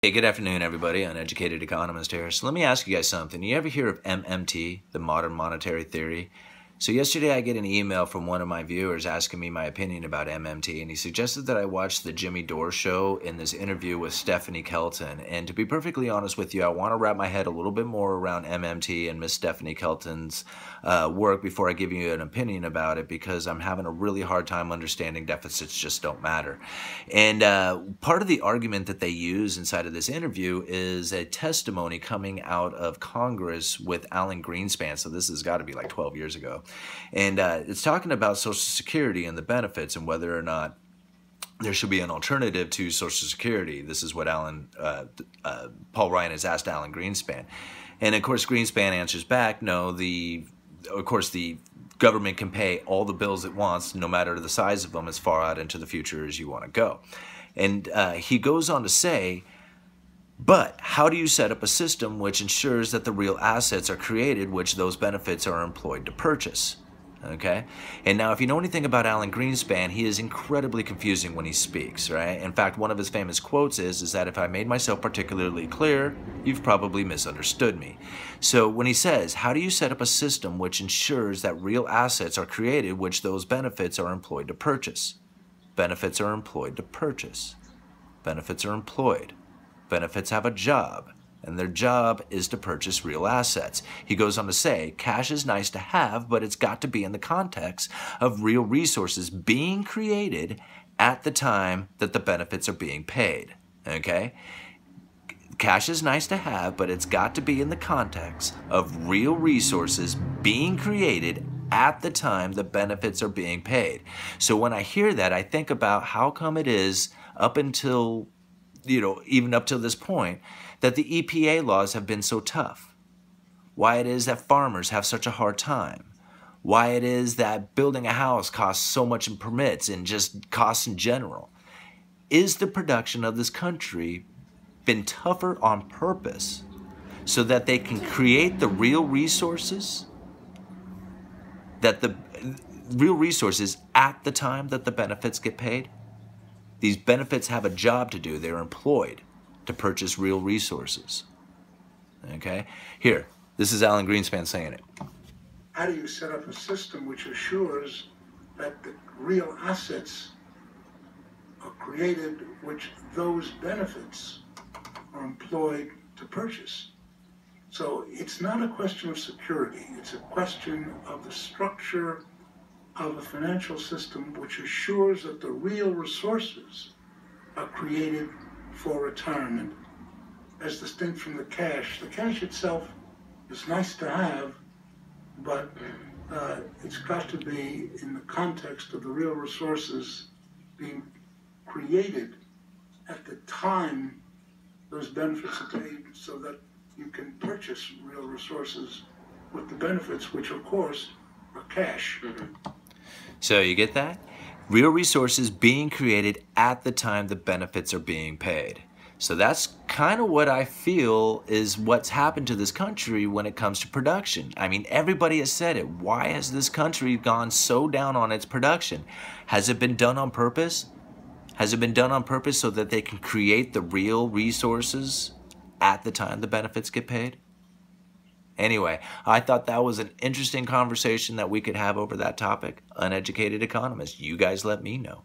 Hey, good afternoon, everybody. Uneducated Economist here. So let me ask you guys something. You ever hear of MMT, the modern monetary theory? So yesterday I get an email from one of my viewers asking me my opinion about MMT, and he suggested that I watch the Jimmy Dore show in this interview with Stephanie Kelton. And to be perfectly honest with you, I want to wrap my head a little bit more around MMT and Miss Stephanie Kelton's work before I give you an opinion about it, because I'm having a really hard time understanding deficits just don't matter. And part of the argument that they use inside of this interview is a testimony coming out of Congress with Alan Greenspan. So this has got to be like 12 years ago. And it's talking about Social Security and the benefits and whether or not there should be an alternative to Social Security. This is what Paul Ryan has asked Alan Greenspan. And of course, Greenspan answers back, no, of course, the government can pay all the bills it wants, no matter the size of them, as far out into the future as you want to go. And he goes on to say, but how do you set up a system which ensures that the real assets are created, which those benefits are employed to purchase? Okay? And now, if you know anything about Alan Greenspan, he is incredibly confusing when he speaks, right? In fact, one of his famous quotes is that if I made myself particularly clear, you've probably misunderstood me. So when he says, how do you set up a system which ensures that real assets are created, which those benefits are employed to purchase? Benefits are employed to purchase. Benefits are employed. Benefits have a job, and their job is to purchase real assets. He goes on to say, cash is nice to have, but it's got to be in the context of real resources being created at the time that the benefits are being paid. Okay? Cash is nice to have, but it's got to be in the context of real resources being created at the time the benefits are being paid. So when I hear that, I think about how come it is up until, even up to this point, that the EPA laws have been so tough. Why it is that farmers have such a hard time. Why it is that building a house costs so much in permits and just costs in general. Is the production of this country been tougher on purpose so that they can create the real resources, at the time that the benefits get paid? These benefits have a job to do. They're employed to purchase real resources. Okay? Here, this is Alan Greenspan saying it. How do you set up a system which assures that the real assets are created, which those benefits are employed to purchase? So it's not a question of security. It's a question of the structure of a financial system which assures that the real resources are created for retirement, as distinct from the cash. The cash itself is nice to have, but it's got to be in the context of the real resources being created at the time those benefits are paid, so that you can purchase real resources with the benefits, which of course are cash. So you get that? Real resources being created at the time the benefits are being paid. So that's kind of what I feel is what's happened to this country when it comes to production. I mean, everybody has said it. Why has this country gone so down on its production? Has it been done on purpose? Has it been done on purpose so that they can create the real resources at the time the benefits get paid? Anyway, I thought that was an interesting conversation that we could have over that topic. Uneducated Economist, you guys let me know.